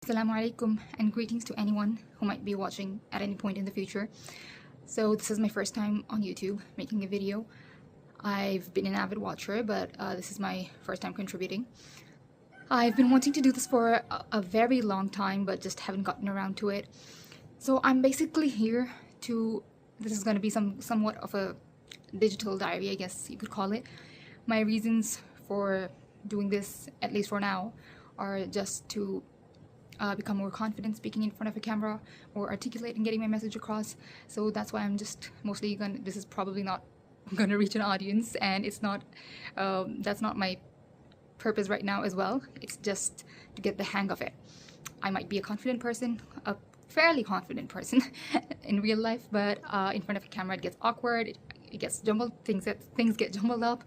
Assalamu alaikum and greetings to anyone who might be watching at any point in the future. So this is my first time on YouTube making a video. I've been an avid watcher, but this is my first time contributing. I've been wanting to do this for a very long time, but just haven't gotten around to it. So I'm basically here to, this is going to be somewhat of a digital diary, I guess you could call it. My reasons for doing this, at least for now, are just to become more confident speaking in front of a camera, more articulate in getting my message across. So that's why I'm just mostly gonna, this is probably not gonna reach an audience, and it's not, that's not my purpose right now as well. It's just to get the hang of it. I might be a confident person, a fairly confident person in real life, but in front of a camera it gets awkward, it gets jumbled, things get jumbled up,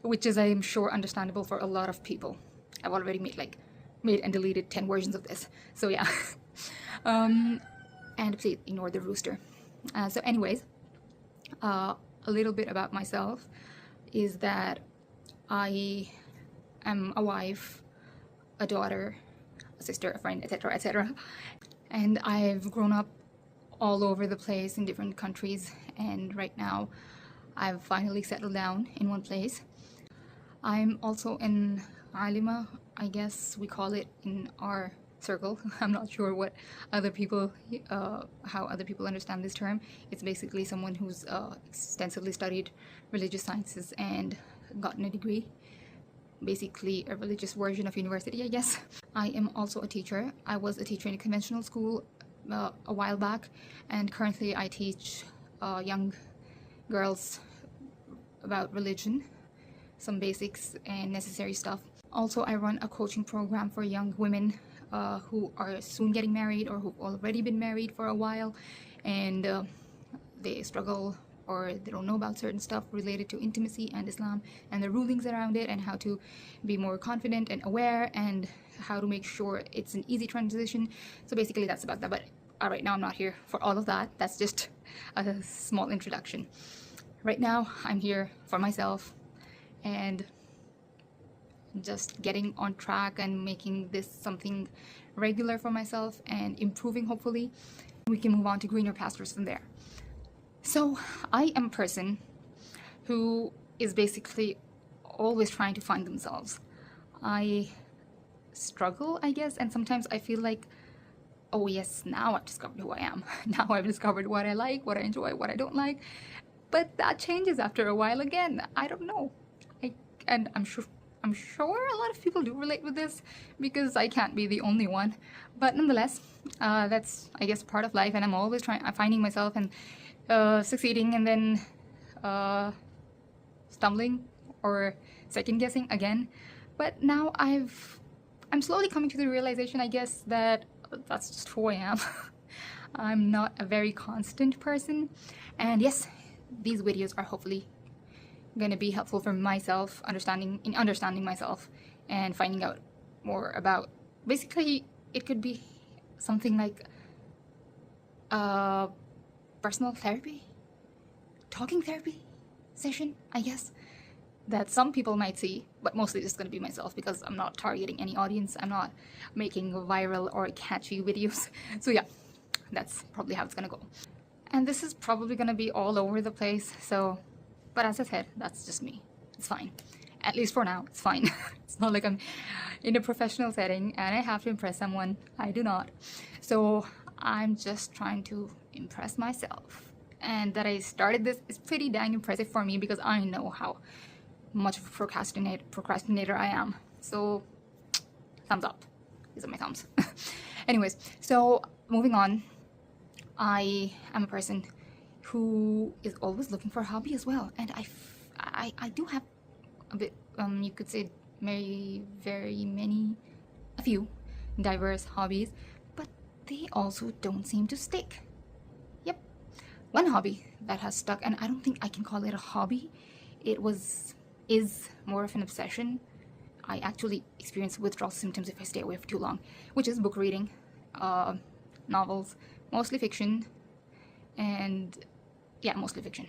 which is, I'm sure, understandable for a lot of people. I've already made and deleted 10 versions of this, so yeah. And please ignore the rooster. So anyways, a little bit about myself is that I am a wife, a daughter, a sister, a friend, etc., etc. And I've grown up all over the place in different countries, and right now I've finally settled down in one place. I'm also an alima, I guess we call it in our circle. I'm not sure what other people, how other people understand this term. It's basically someone who's extensively studied religious sciences and gotten a degree. Basically a religious version of university, I guess. I am also a teacher. I was a teacher in a conventional school a while back, and currently I teach young girls about religion, some basics and necessary stuff. Also, I run a coaching program for young women who are soon getting married or who've already been married for a while, and they struggle or they don't know about certain stuff related to intimacy and Islam and the rulings around it, and how to be more confident and aware, and how to make sure it's an easy transition. So basically that's about that, but right now I'm not here for all of that. That's just a small introduction. Right now I'm here for myself and just getting on track and making this something regular for myself and improving. Hopefully we can move on to greener pastures from there. So I am a person who is basically always trying to find themselves. I struggle, I guess, and sometimes I feel like, oh yes, now I've discovered who I am. Now I've discovered what I like, what I enjoy, what I don't like. But that changes after a while again. I don't know. And I'm sure a lot of people do relate with this, because I can't be the only one. But nonetheless, that's, I guess, part of life, and I'm always finding myself and succeeding, and then stumbling or second guessing again. But now I'm slowly coming to the realization, I guess, that that's just who I am. I'm not a very constant person, and yes, these videos are hopefully gonna be helpful for myself, understanding myself and finding out more about, basically it could be something like personal therapy, talking therapy session, I guess, that some people might see, but mostly it's gonna be myself, because I'm not targeting any audience. I'm not making viral or catchy videos. So yeah, that's probably how it's gonna go. And this is probably gonna be all over the place, so, but as I said, that's just me. It's fine. At least for now, it's fine. It's not like I'm in a professional setting and I have to impress someone. I do not. So I'm just trying to impress myself. And that I started this is pretty dang impressive for me, because I know how much of a procrastinator I am. So thumbs up. These are my thumbs. Anyways, so moving on. I am a person who is always looking for a hobby as well, and I do have a bit, you could say, a few diverse hobbies, but they also don't seem to stick. Yep, one hobby that has stuck, and I don't think I can call it a hobby. Is more of an obsession. I actually experience withdrawal symptoms if I stay away for too long, which is book reading, novels, mostly fiction, and yeah, mostly fiction.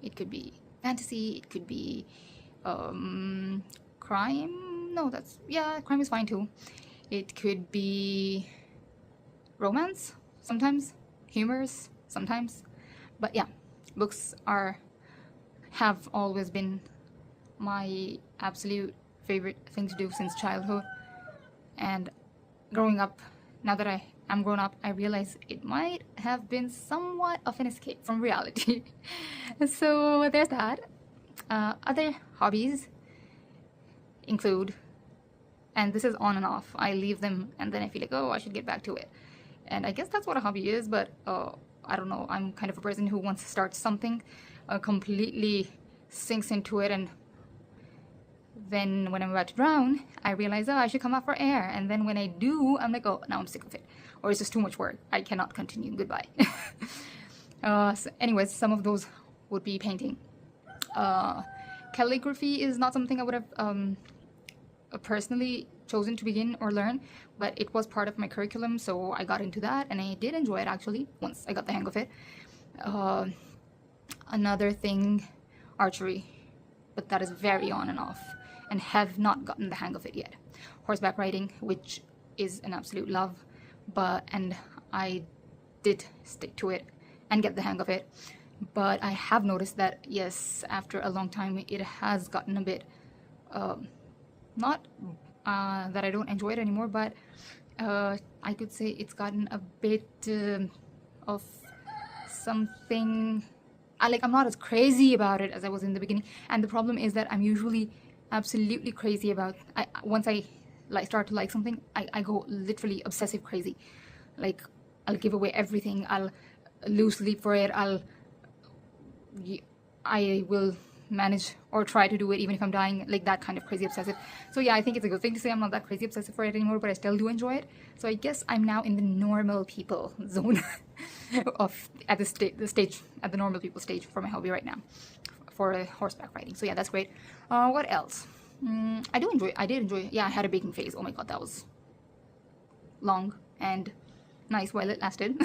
It could be fantasy, it could be crime. No, crime is fine too. It could be romance sometimes, humors sometimes. But yeah, books have always been my absolute favorite thing to do since childhood. And growing up, now that I am grown up, I realize it might have been somewhat of an escape from reality. So there's that. Other hobbies include, and this is on and off, I leave them and then I feel like, oh, I should get back to it. And I guess that's what a hobby is, but I don't know. I'm kind of a person who once starts something, completely sinks into it, and then when I'm about to drown, I realize, oh, I should come up for air. And then when I do, I'm like, oh, now I'm sick of it. Or it's just too much work. I cannot continue. Goodbye. So anyways, some of those would be painting. Calligraphy is not something I would have personally chosen to begin or learn, but it was part of my curriculum, so I got into that, and I did enjoy it actually once I got the hang of it. Another thing, archery, but that is very on and off, and have not gotten the hang of it yet. Horseback riding, which is an absolute love, and I did stick to it and get the hang of it. But I have noticed that, yes, after a long time, it has gotten a bit, not that I don't enjoy it anymore, but I could say it's gotten a bit of something. I'm not as crazy about it as I was in the beginning. And the problem is that I'm usually absolutely crazy about, once I start to like something, I go literally obsessive crazy. Like, I'll give away everything, I'll lose sleep for it, I will manage or try to do it even if I'm dying, like that kind of crazy obsessive. So yeah, I think it's a good thing to say I'm not that crazy obsessive for it anymore, but I still do enjoy it. So I guess I'm now in the normal people zone at the normal people stage for my hobby right now, for horseback riding. So yeah, that's great. What else? I did enjoy, yeah, I had a baking phase. Oh my god, that was long and nice while it lasted.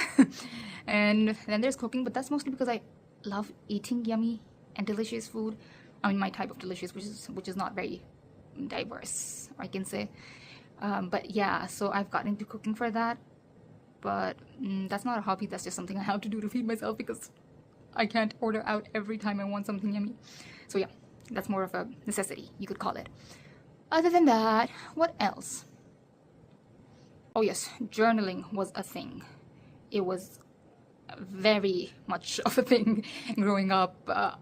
And then there's cooking, but that's mostly because I love eating yummy and delicious food. I mean, my type of delicious, which is not very diverse, I can say. But yeah, so I've gotten into cooking for that. But that's not a hobby. That's just something I have to do to feed myself, because I can't order out every time I want something yummy. So yeah, that's more of a necessity, you could call it. Other than that, what else? Oh yes, journaling was a thing. It was very much of a thing growing up,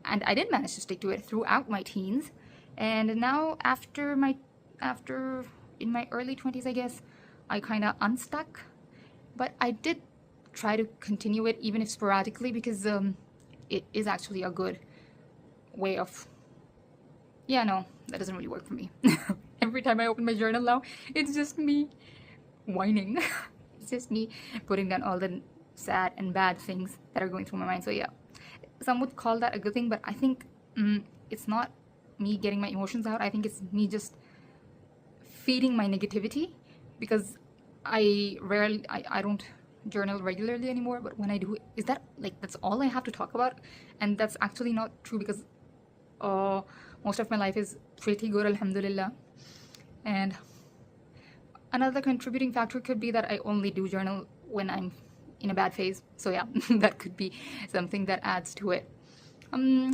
and I did manage to stick to it throughout my teens. And now after in my early 20s, I guess, I kind of unstuck. But I did try to continue it, even if sporadically, because it is actually a good way of, yeah, no, that doesn't really work for me. Every time I open my journal now, it's just me whining. It's just me putting down all the sad and bad things that are going through my mind. So yeah, some would call that a good thing, but I think it's not me getting my emotions out. I think it's me just feeding my negativity, because I don't journal regularly anymore. But when I do, is that like, that's all I have to talk about? And that's actually not true, because most of my life is pretty good, alhamdulillah. And another contributing factor could be that I only do journal when I'm in a bad phase. So yeah, that could be something that adds to it.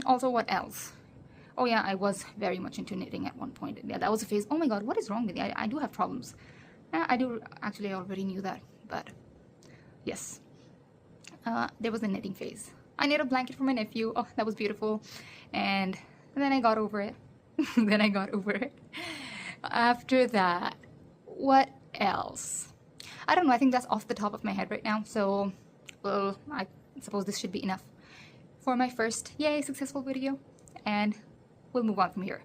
Also, what else? Oh yeah, I was very much into knitting at one point. Yeah, that was a phase. Oh my god, what is wrong with me? I do have problems. I do, actually, I already knew that, but yes. There was a knitting phase. I knit a blanket for my nephew. Oh, that was beautiful. And then I got over it. Then I got over it. After that, what else? I don't know, I think that's off the top of my head right now. So, well, I suppose this should be enough for my first, yay, successful video. And we'll move on from here.